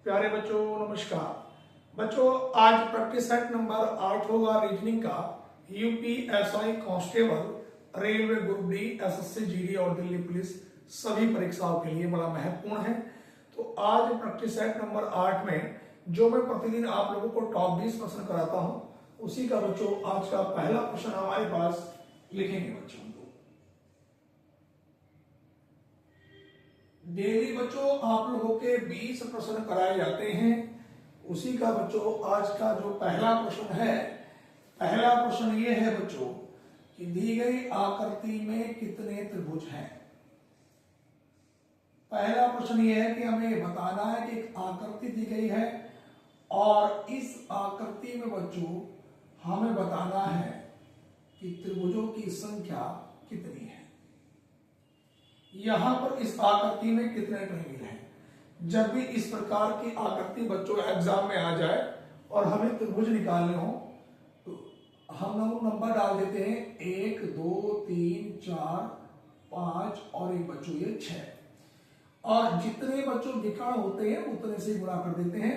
प्यारे बच्चों नमस्कार। बच्चों आज प्रैक्टिस सेट नंबर 8 होगा रीजनिंग का। UPSI constable, railway group D, SSC GD और दिल्ली पुलिस सभी परीक्षाओं के लिए बड़ा महत्वपूर्ण है। तो आज प्रैक्टिस सेट नंबर 8 में जो मैं प्रतिदिन आप लोगों को टॉप 20 प्रश्न कराता हूं, उसी का बच्चों आज का पहला प्रश्न हमारे पास लिखेंगे बच्चों। डेली बच्चों आप लोगों के 20 प्रश्न कराए जाते हैं, उसी का बच्चों आज का जो पहला प्रश्न है, पहला प्रश्न ये है बच्चों कि दी गई आकृति में कितने त्रिभुज हैं। पहला प्रश्न ये है कि हमें बताना है कि एक आकृति दी गई है और इस आकृति में बच्चों हमें बताना है कि त्रिभुजों की संख्या कितनी है। यहां पर इस आकृति में कितने ट्रायंगल हैं। जब भी इस प्रकार की आकृति बच्चों एग्जाम में आ जाए और हमें त्रिभुज निकालने हो तो हम लोग नंबर डाल देते हैं 1 2 3 4 5 और एक बच्चों ये 6 और जितने बच्चों विकर्ण होते हैं उतने से गुणा कर देते हैं।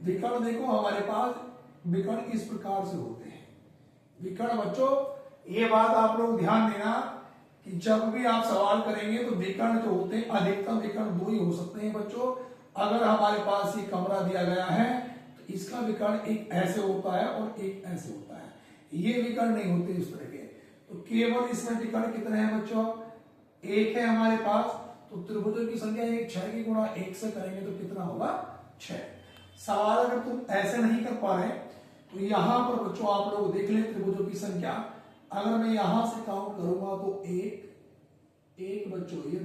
विकर्ण देखो हमारे पास विकर्ण इस प्रकार से होते हैं। विकर्ण बच्चों ये बात आप लोग ध्यान देना कि जब भी आप सवाल करेंगे तो विकर्ण जो होते हैं अधिकतम विकर्ण 2 ही हो सकते हैं बच्चों। अगर हमारे पास ये कमरा दिया गया है तो इसका विकर्ण एक ऐसे होता है और एक ऐसे होता है, ये विकर्ण नहीं होते इस तरह के। तो केवल इसमें विकर्ण कितने हैं बच्चों, एक है हमारे पास। तो त्रिभुजों की संख्या 6 की गुणा 1 से करेंगे तो कितना होगा 6। सवाल अगर तुम ऐसे नहीं कर पा रहे तो यहां पर बच्चों आप लोग देख लें त्रिभुजों की संख्या। अगर मैं यहां से काउंट करूंगा तो एक बच्चों ये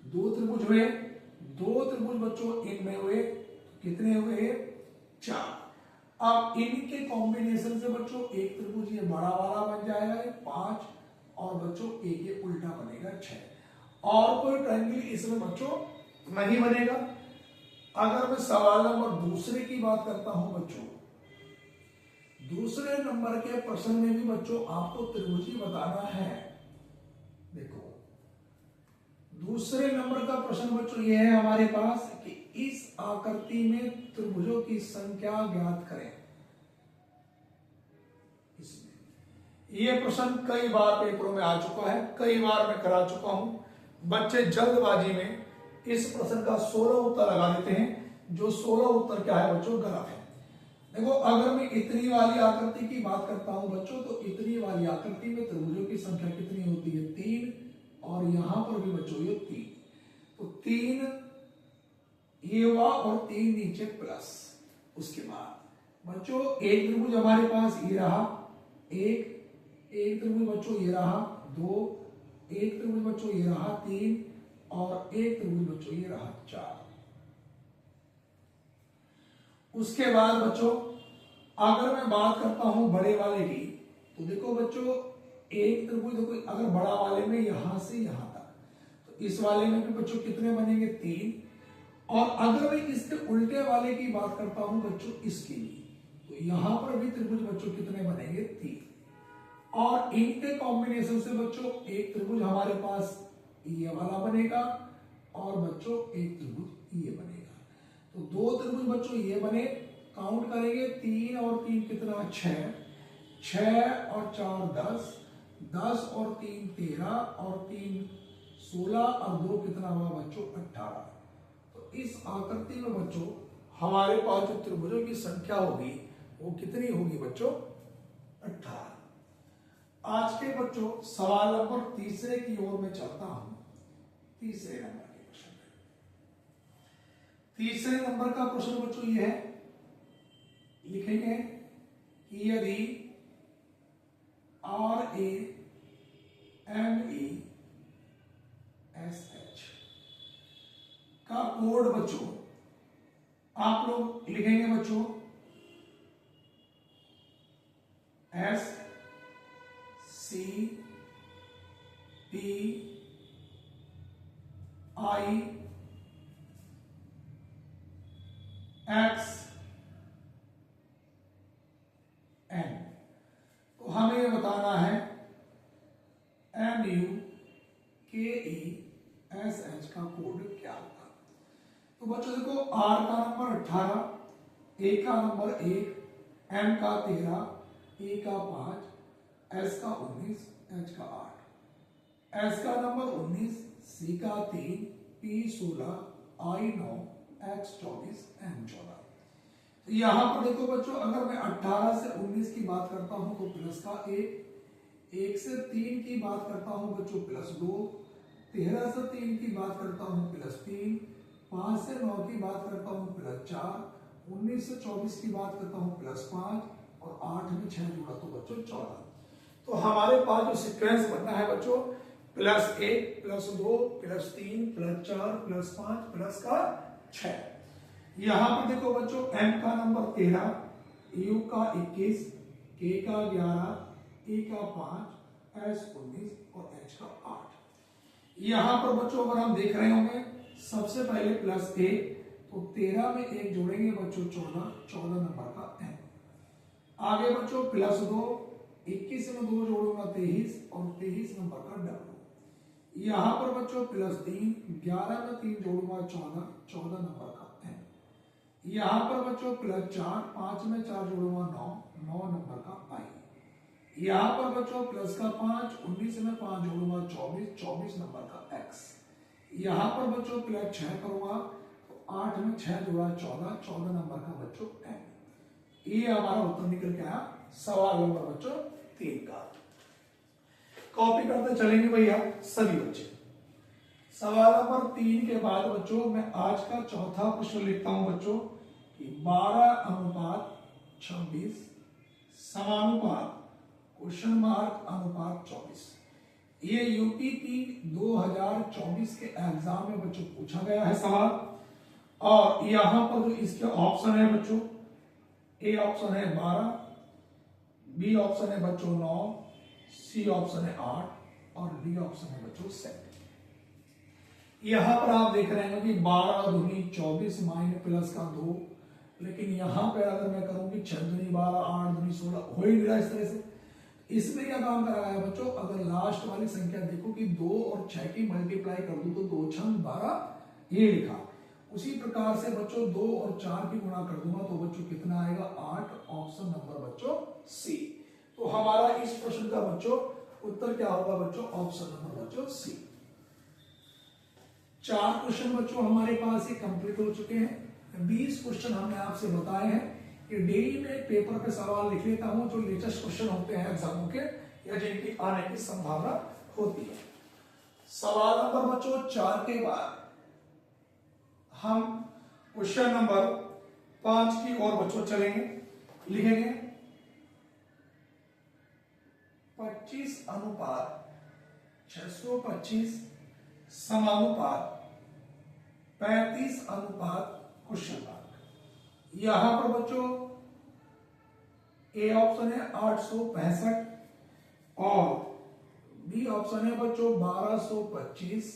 दो त्रिभुज हुए, 2 त्रिभुज बच्चों इनमें हुए, कितने हुए 4। अब इनके कॉम्बिनेशन से बच्चों एक त्रिभुज ये बड़ा वाला बन जाएगा 5 और बच्चों एक ये उल्टा बनेगा 6 और कोई ट्रायंगल इसमें बच्चों नहीं बनेगा। अगर मैं सवाल नंबर दूसरे की बात करता हूं बच्चों, दूसरे नंबर के प्रश्न में भी बच्चों आपको त्रिभुज ही बताना है। देखो दूसरे नंबर का प्रश्न बच्चों ये है हमारे पास कि इस आकृति में त्रिभुजों की संख्या ज्ञात करें। इसमें ये प्रश्न कई बार पेपरों में आ चुका है, कई बार मैं करा चुका हूं। बच्चे जल्दबाजी में इस प्रश्न का 16 उत्तर लगा देते हैं, जो 16 उत्तर क्या है बच्चों गलत है। देखो अगर मैं इतनी वाली आकृति की बात करता हूं बच्चों तो इतनी वाली आकृति में त्रिभुजों की संख्या कितनी होती है 3 और यहां पर भी बच्चों ये 3। तो 3 ये हुआ और 3 नीचे प्लस। उसके बाद बच्चों एक त्रिभुज हमारे पास ये रहा, एक त्रिभुज बच्चों ये रहा 2, एक त्रिभुज बच्चों ये रहा 3 और एक त्रिभुज बच्चों ये रहा 4। उसके बाद बच्चों अगर मैं बात करता हूं बड़े वाले की तो देखो बच्चों एक त्रिभुज देखो अगर बड़ा वाले में यहां से यहां तक तो इस वाले में भी बच्चों कितने बनेंगे 3 और अगर मैं इसके उल्टे वाले की बात करता हूं बच्चों इसके लिए तो यहां पर भी त्रिभुज बच्चों कितने बनेंगे 3 और इनके कॉम्बिनेशन से बच्चों एक त्रिभुज हमारे पास ये वाला बनेगा और बच्चों एक त्रिभुज ये बनेगा। तो 2 त्रिभुज बच्चों ये बने, काउंट करेंगे 3 और 3 कितना 6 और 4 10 और 3 13 और 3 16 और 2 कितना हुआ बच्चों 18। तो इस आकृति में बच्चों हमारे पास जो त्रिभुजों की संख्या होगी वो कितनी होगी बच्चों 18। आज के बच्चों सवाल नंबर तीसरे की ओर में चलता हूं। तीसरे नंबर तीसरे नंबर का प्रश्न बच्चों ये है, लिखेंगे कि यदि RAMESH का कोड बच्चों आप लोग लिखेंगे बच्चों SCPIXN तो हमें ये बताना है MUKESH का कोड क्या होगा। तो तो बच्चों देखो आर का नंबर 18, ए का नंबर 1, एम का 13, ए का 5, एस का 19, एच का 8, एस का नंबर 19, सी का 3, पी 16, आई 9, एक्स 24, एम 14। तो यहां पर देखो बच्चों अगर मैं 18 से 19 की बात करता हूं तो प्लस का 1 से 3 की बात करता हूं बच्चों प्लस 2, 13 से 3 की बात करता हूं प्लस 3, 5 से 9 की बात करता हूं प्लस 4, 19 से 24 की बात करता हूं प्लस 5 और 8 में 6 जोड़ा तो बच्चों 14। तो हमारे पास जो सीक्वेंस बनना है बच्चों plus 1 plus 2 plus 3 plus 4 plus 5 plus का 6। यहां पर देखो बच्चों एम का नंबर 13, यू का 21, के का 11, ई का 5, एस 19 और एच का 8। यहां पर बच्चों अगर हम देख रहे होंगे सबसे पहले प्लस 1 तो 13 में 1 जोड़ेंगे बच्चों 14, 14 नंबर का एम। आगे बच्चों प्लस 2, 21 में 2 जोड़ूंगा 23 और 23 नंबर का डब्ल्यू। यहां पर बच्चों प्लस 3, 11 में 3 जोड़ूंगा 14, 14 नंबर का एम। यहां पर बच्चों प्लस 4, 5 में 4 जोड़ूंगा 9, 9 नंबर का आई। यहां पर बच्चों प्लस का 5, 19 में 5 जोड़ूंगा 24, 24 नंबर का एक्स। यहां पर बच्चों प्लस 6 करूंगा तो 8 में 6 जोड़ा 14, 14 नंबर का बच्चों एम। ये हमारा उत्तर निकल के आया सवाल नंबर बच्चों 3 का। कॉपी करते चलेंगे भैया सभी बच्चे। सवाल नंबर 3 के बाद बच्चों मैं आज का चौथा क्वेश्चन लिखता हूं बच्चों कि 12:26 समानुपात क्वेश्चन मार्क अनुपात 24। ये यूपीपी 2024 के एग्जाम में बच्चों पूछा गया है सवाल। और यहां पर जो इसके ऑप्शन है बच्चों, ए ऑप्शन है 12, बी ऑप्शन है बच्चों 9, सी ऑप्शन है 8 और डी ऑप्शन है बच्चों 7। यहां पर आप देख रहे हैं कि 12 दूनी 24 माइनस प्लस का 2, लेकिन यहां पे अगर मैं करूं कि 6 दूनी 12, 8 दूनी 16 हो ही नहीं रहा इस तरह से। इसमें क्या काम करा है बच्चों, अगर लास्ट वाली संख्या देखो कि 2 और 6 की मल्टीप्लाई कर दूं तो 2 6 12 ये लिखा। उसी प्रकार से बच्चों 2 और 4 की गुणा कर दूंगा तो बच्चों कितना आएगा 8, ऑप्शन नंबर बच्चों सी। तो हमारा इस प्रश्न का बच्चों उत्तर क्या होगा बच्चों, ऑप्शन नंबर बच्चों सी। 4 क्वेश्चन बच्चों हमारे पास ये कंप्लीट हो चुके हैं। 20 क्वेश्चन हमने आपसे बताए हैं कि डेली में पेपर पे सवाल लिख लेता हूं जो लेटेस्ट क्वेश्चन होते हैं एग्जामों के या जिनकी आने की संभावना होती है। सवाल नंबर बच्चों 4 के बाद हम क्वेश्चन नंबर 5 की ओर बच्चों चलेंगे। लिखेंगे 25:625 समानुपात 35:, क्वेश्चन मार्क। यहां पर बच्चों ए ऑप्शन है 865 और बी ऑप्शन है बच्चों 1225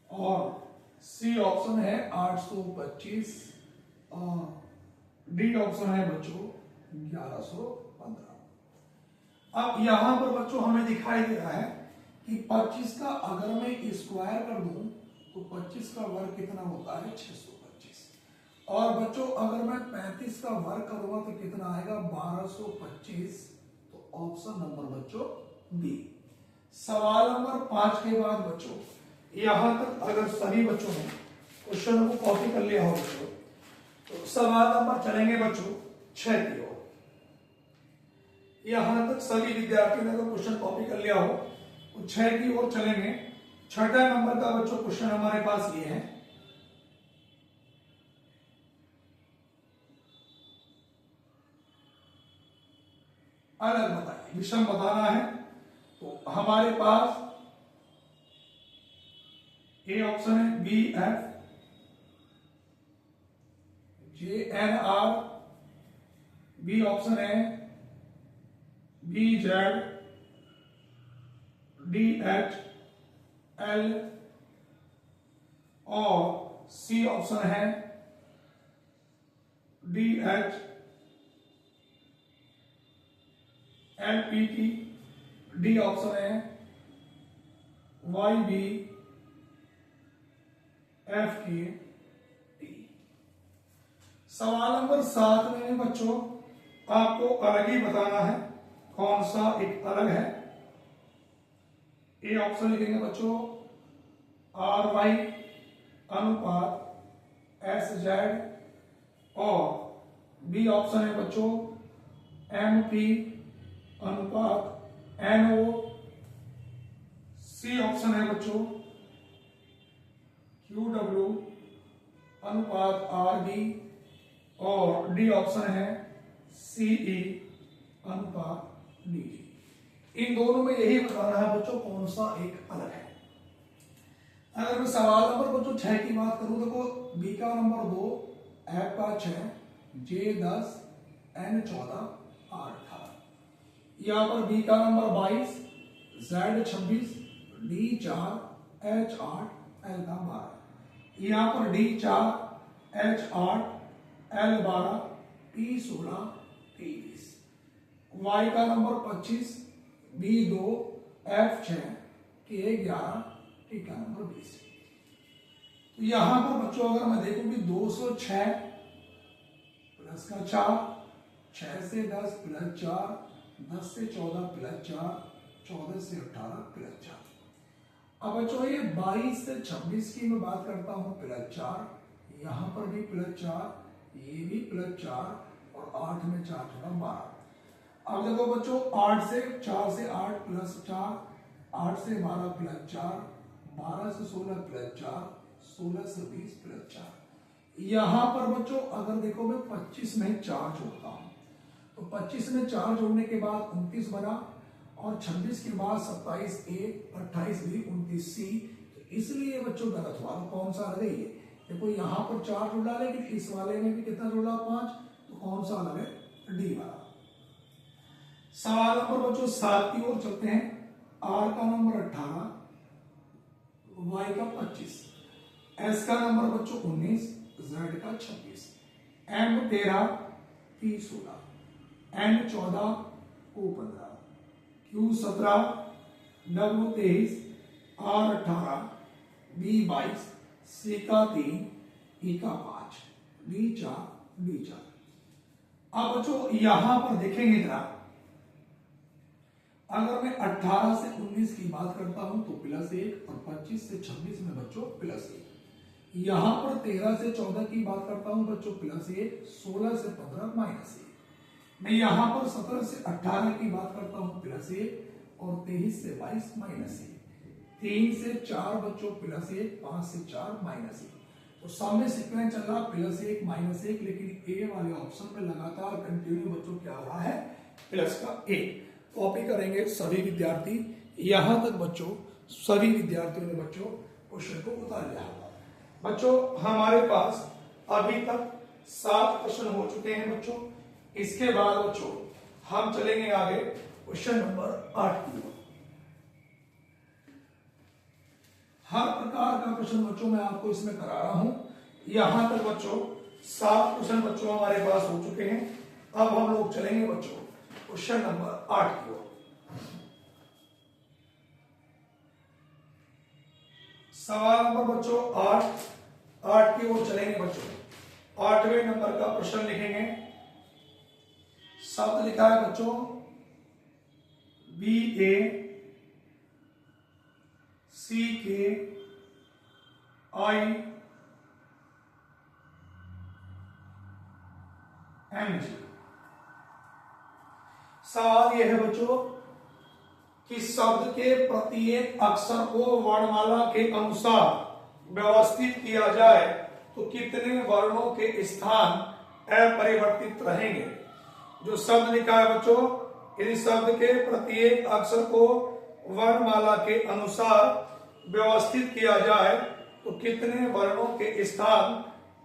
और सी ऑप्शन है 825 और डी ऑप्शन है बच्चों 1115। अब यहां पर बच्चों हमें दिखाई दे रहा है कि 25 का अगर मैं स्क्वायर कर दूं तो 25 का वर्ग कितना होता है 625। और बच्चों अगर मैं 35 का वर्ग करूंगा तो कितना आएगा 1225। तो ऑप्शन नंबर बच्चों बी। सवाल नंबर 5 के बाद बच्चों यहां तक अगर सभी बच्चों ने क्वेश्चन को कॉपी कर लिया हो बच्चों तो सवाल नंबर चलेंगे बच्चों 6 की ओर। यहां तक सभी विद्यार्थियों ने अगर क्वेश्चन कॉपी कर लिया हो तो 6 की ओर चलेंगे। छठा नंबर का बच्चों क्वेश्चन हमारे पास ये है, अलग बताइए, विषम बताना है। तो हमारे पास ए ऑप्शन है B F J N R, B option है B Z D H L और सी ऑप्शन है D H L P T, D option है वाई बी एफ के सवाल नंबर 7 में बच्चों आपको अलग ही बताना है, कौन सा एक अलग है। ए ऑप्शन लिखेंगे बच्चों आर वाई अनुपात एस जेड, और बी ऑप्शन है बच्चों एम पी अनुपात एन ओ, सी ऑप्शन है बच्चों क्यू डब्ल्यू अनुपात आर डी, और डी ऑप्शन है सीई अनुपात डी। इन दोनों में यही बताना है बच्चों कौन सा एक अलग है। अगर मैं सवाल नंबर बच्चों 6 की बात करूं, देखो बी का नंबर 2, एफ का 6, जे 10, एन 14, आर 18। यहां पर बी का number 22, Z 26, D 4, H 8, L का 12। यहां पर D 4, H 8, L 12, T 16, T 20। Y का number 25, B 2, F 6, K 11, T का नंबर 20। तो यहां पर बच्चों अगर मैं देखूं कि 206 प्लस का 4, 6 से 10 प्लस 4, 10 से 14 प्लस 4, 14 से 18 प्लस 4। अब बच्चों ये 22 से 26 की मैं बात करता हूं प्लस 4, यहां पर भी प्लस 4, ये भी प्लस 4, और 8 में 4 थोड़ा 12। अब देखो बच्चों 8 से 4 से 8 प्लस 4, 8 से 12 प्लस 4, 12 से 16 प्लस 4, 16 से 20 प्लस 4। यहां पर बच्चों अगर देखो मैं 25 में 4 जोड़ता हूं, तो 25 में 4 जोड़ने के बाद 29 बना, और 26 के बाद 27 ए, 28 बी, 29 सी। तो इसलिए बच्चों गलत हुआ। तो कौन सा अलग है ये? देखो यहां पर 4 जुड़ा, लेकिन इस वाले में भी कितना जुड़ा 5। तो कौन सा अलग है? डी वाला। सवाल नंबर बच्चों 7 की ओर चलते हैं। आर का नंबर 18, वाई का 25, एस का नंबर बच्चों 19, जेड का 26, M 13, P 16, N 14, O 15, Q 17, W 23, R 18, B 22, C का 3, ई का 5, डी 4, डी 4। अब बच्चों यहां पर देखेंगे जरा, अगर मैं 18 से 19 की बात करता हूं तो प्लस 1, और 25 से 26 में बच्चों प्लस 1। यहां पर 13 से 14 की बात करता हूं बच्चों प्लस 1, 16 से 15 माइनस 1। मैं यहां पर 17 से 18 की बात करता हूं प्लस 1, और 23 से 22 माइनस 1। 3 से 4 बच्चों प्लस 1, 5 से 4 माइनस 1। तो सामने सीक्वेंस चल रहा प्लस 1 माइनस 1, लेकिन ए वाले ऑप्शन में लगातार कंटिन्यू बच्चों क्या हो रहा है? प्लस का 1। कॉपी करेंगे सभी विद्यार्थी। यहां तक बच्चों सभी विद्यार्थियों ने बच्चों क्वेश्चन को उतार लिया होगा। बच्चों हमारे पास अभी तक 7 प्रश्न हो चुके हैं बच्चों। इसके बाद बच्चों हम चलेंगे आगे क्वेश्चन नंबर 8 की ओर। हर प्रकार का प्रश्न बच्चों मैं आपको इसमें करा रहा हूं। यहां तक बच्चों 7 प्रश्न बच्चों हमारे पास हो चुके हैं। अब हम लोग चलेंगे बच्चों क्वेश्चन नंबर 8 की ओर। सवाल नंबर बच्चों 8 की ओर चलेंगे बच्चों। 8वें नंबर का प्रश्न लिखेंगे। शब्द लिखा है बच्चों बी ए सी के आई एम जी। सवाल यह है बच्चों कि शब्द के प्रत्येक अक्षर को वर्णमाला के अनुसार व्यवस्थित किया जाए तो कितने वर्णों के स्थान अपरिवर्तित रहेंगे। जो शब्द लिखा है बच्चों, यदि शब्द के प्रत्येक अक्षर को वर्णमाला के अनुसार व्यवस्थित किया जाए तो कितने वर्णों के स्थान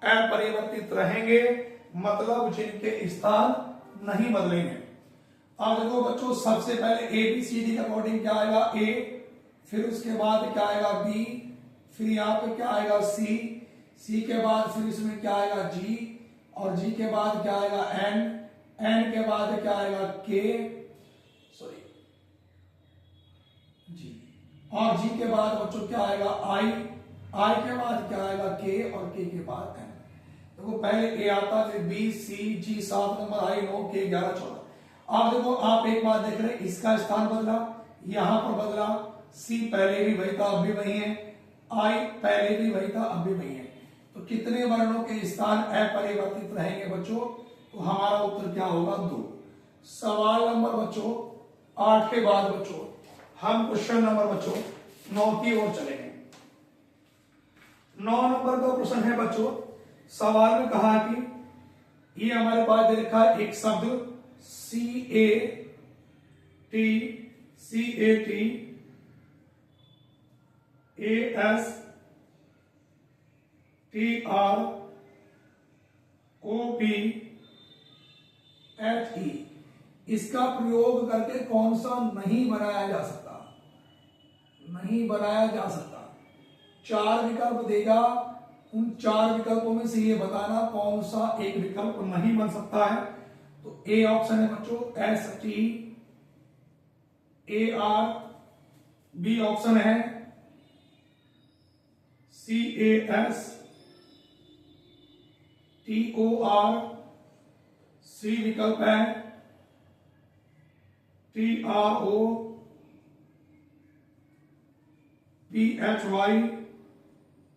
अपरिवर्तित रहेंगे, मतलब जिनके स्थान नहीं बदलेंगे। अब देखो बच्चों सबसे पहले ए बी सी डी के अकॉर्डिंग क्या आएगा? ए, फिर उसके बाद क्या आएगा? बी, फिर यहाँ पे क्या आएगा? सी, सी के बाद फिर इसमें क्या आएगा? जी, और जी के बाद क्या आएगा? एन, एन के बाद क्या आएगा? के, सॉरी जी, और जी के बाद बच्चों क्या आएगा? आई, आई के बाद क्या आएगा? के, और के बाद एन। देखो पहले ए आता, फिर बी, सी, जी 7 नंबर, आई 9, के 11, 14। अब देखो आप एक बात देख रहे हैं, इसका स्थान बदला, यहां पर बदला, सी पहले भी वही था अब भी वही है, आई पहले भी वही था अब भी वही है। तो कितने वर्णों के स्थान अपरिवर्तित रहेंगे बच्चों? तो हमारा उत्तर क्या होगा? 2। सवाल नंबर बच्चों 8 के बाद बच्चों हम क्वेश्चन नंबर बच्चों 9 की ओर चलेंगे। 9 नंबर का क्वेश्चन है बच्चों, सवाल में कहा कि ये हमारे पास दे रखा है एक शब्द CATCATROPHE, इसका प्रयोग करके कौन सा नहीं बनाया जा सकता? नहीं बनाया जा सकता। 4 विकल्प देगा, उन 4 विकल्पों में से ये बताना कौन सा एक विकल्प नहीं बन सकता है। तो ए ऑप्शन है बच्चों STAR, बी ऑप्शन है CASTOR, सी विकल्प है TROPHY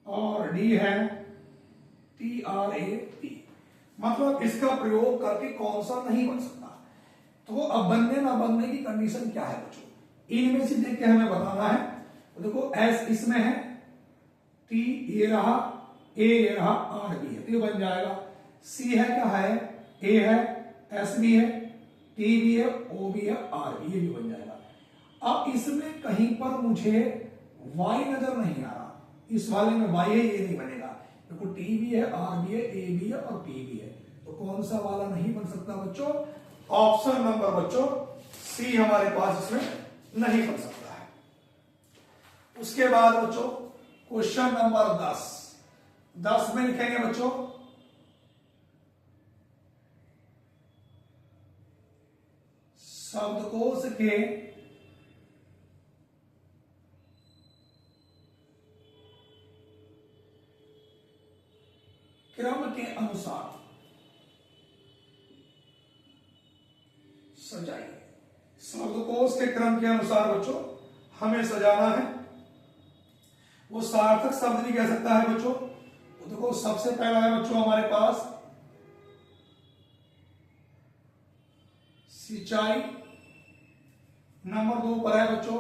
और डी है TRAP। मतलब इसका प्रयोग करके कौन सा नहीं बन सकता। तो अब बनने ना बनने की कंडीशन क्या है बच्चों, इनमें से देख के हमें बताना है। तो देखो एस इसमें है, टी ये रहा, ए ये रहा, आर भी है, तो ये बन जाएगा। सी है क्या है? ए है, एस भी है, टी भी है, ओ भी है, आर भी, ये भी बन जाएगा। अब इसमें कहीं पर मुझे वाई नजर नहीं आ रहा, इस वाले में वाई है, ये नहीं बनेगा। देखो टी भी है, आर भी है, ए भी है और पी भी है, तो कौन सा वाला नहीं बन सकता बच्चों? ऑप्शन नंबर बच्चों सी हमारे पास इसमें नहीं बन सकता है। उसके बाद बच्चों क्वेश्चन नंबर 10 में लिखेंगे बच्चों शब्दकोश के क्रम के अनुसार सजाइए। शब्दकोश के क्रम के अनुसार बच्चों हमें सजाना है। वो सार्थक शब्द भी कह सकता है बच्चों। तो देखो सबसे पहला है बच्चों हमारे पास सिंचाई, नंबर 2 पर है बच्चों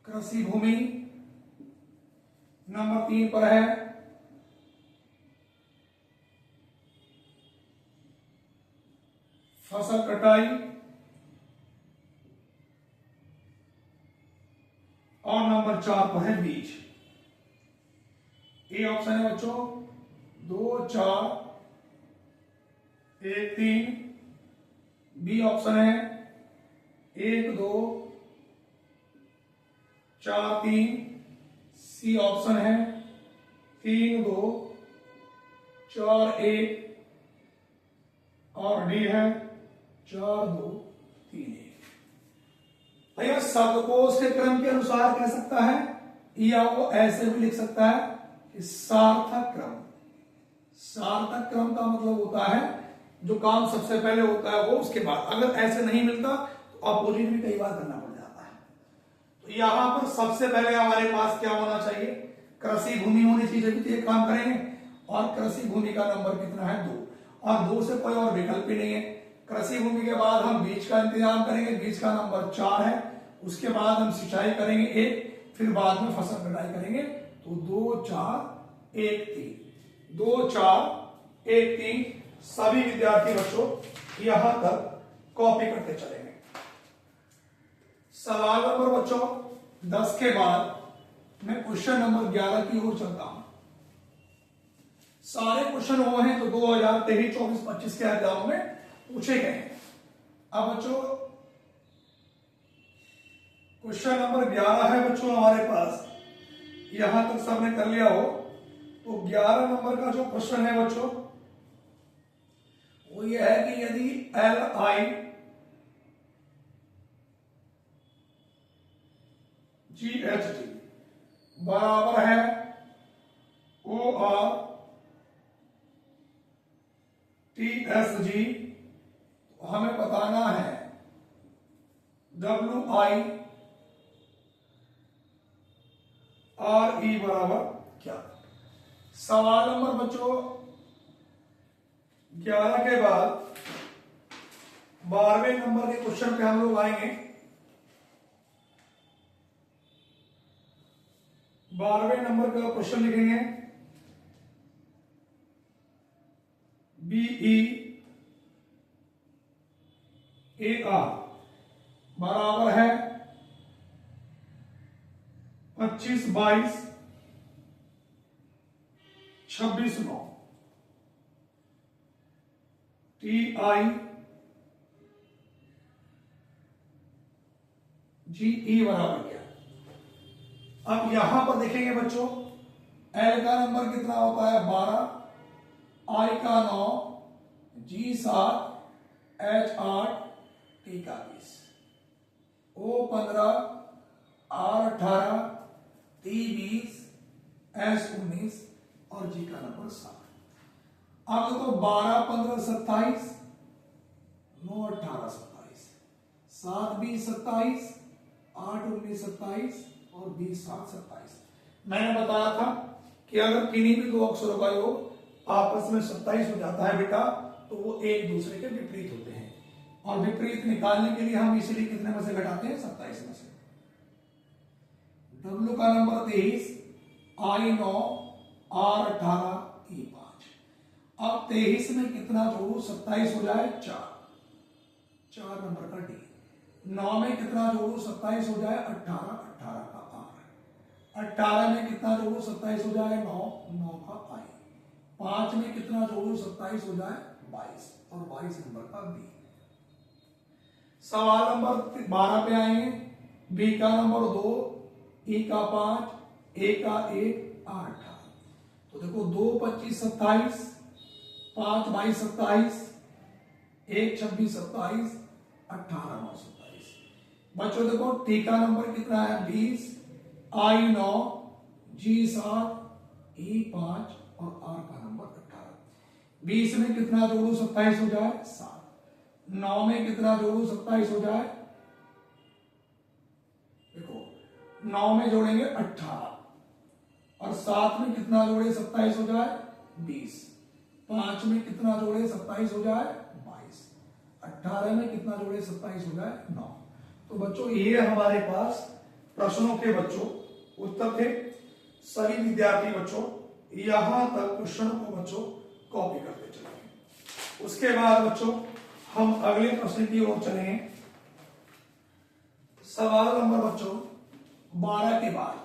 कृषि भूमि, नंबर 3 पर है फसल कटाई और नंबर 4 पर है बीज। ए ऑप्शन है बच्चों 2, 4, 1, 3। बी ऑप्शन है 1, 2, 4, 3। सी ऑप्शन है 3, 2, 4, 1 और डी है 4, 2, 3, 1। भैया शब्दकोश के क्रम के अनुसार कह सकता है या वो ऐसे भी लिख सकता है कि सार्थक क्रम। सार्थक क्रम का मतलब होता है जो काम सबसे पहले होता है वो उसके बाद। अगर ऐसे नहीं मिलता तो अपोजिट भी कई बार करना पड़ जाता है। तो यहां पर सबसे पहले हमारे पास क्या होना चाहिए? कृषि भूमि होनी चाहिए, जब ये काम करेंगे। और कृषि भूमि का नंबर कितना है? 2। और 2 से कोई और विकल्प ही नहीं है। कृषि भूमि के बाद हम बीज का इंतजाम करेंगे, बीज का नंबर 4 है। उसके बाद हम सिंचाई करेंगे 1, फिर बाद में फसल कटाई करेंगे। तो 2, 4, 1, 3, 2, 4, 1, 3। सभी विद्यार्थी बच्चों यहां तक कॉपी करते चलेंगे। सवाल नंबर बच्चों 10 के बाद मैं क्वेश्चन नंबर 11 की ओर चलता हूं। सारे क्वेश्चन वो हैं जो 2023, 24, 25 के एग्जाम में पूछे गए हैं। अब बच्चों क्वेश्चन नंबर 11 है बच्चों हमारे पास, यहां तक सबने कर लिया हो तो 11 नंबर का जो क्वेश्चन है बच्चों वो ये है कि यदि LIGHT बराबर है आर ई बराबर क्या। सवाल नंबर बच्चों 11 के बाद 12वें नंबर के क्वेश्चन पे हम लोग आएंगे। 12वें नंबर का क्वेश्चन लिखेंगे BE AR बराबर है 25 22 26 9। TI GE बराबर क्या। अब यहां पर देखेंगे बच्चों L का नंबर कितना होता है 12, I का 9, G 7, H 8, T का 20, O 15, R 18, T 20, S 19 और G का नंबर 7। अब देखो 12 15 27, 9 18 27, 7 20 27, 8 19 27 और 20 7 27। मैंने बताया था कि अगर किन्हीं भी दो अक्षरों का योग आपस में 27 हो जाता है बेटा तो वो एक दूसरे के विपरीत होते हैं, और विपरीत निकालने के लिए हम इसीलिए कितने में से घटाते हैं 27 में से। W का नंबर 23, I 9, R 18, E 5। अब 23 में कितना जोड़ू 27 हो जाए 4 नंबर का D। 9 में कितना जोड़ू 27 हो जाए 18 का R। 18 में कितना जोड़ू 27 हो जाए 9 का I। 5 में कितना जोड़ू 27 हो जाए 22 और 22 नंबर का B। सवाल नंबर 12 पे आएंगे। B का नंबर 2, E का 5, A का 1, R 18। तो देखो 2 25 27, 5 22 27, 1 26 27, 18 9 27। बच्चों देखो T का नंबर कितना है 20, I 9, G 7, E 5 और R का नंबर 18। 20 में कितना जोड़ू 27 हो जाए 7। 9 में कितना जोड़ू 27 हो जाए, देखो 9 में जोड़ेंगे 18 और 7 में कितना जोड़े 27 हो जाए 20। 5 में कितना जोड़े 27 हो जाए 22। 18 में कितना जोड़े 27 हो जाए 9। तो बच्चों ये हमारे पास प्रश्नों के बच्चों उत्तर थे। सभी विद्यार्थी बच्चों यहां तक क्वेश्चन को बच्चों कॉपी करते चलेंगे। उसके बाद बच्चों हम अगले प्रश्न की ओर चलेंगे। सवाल नंबर बच्चों 12 के बाद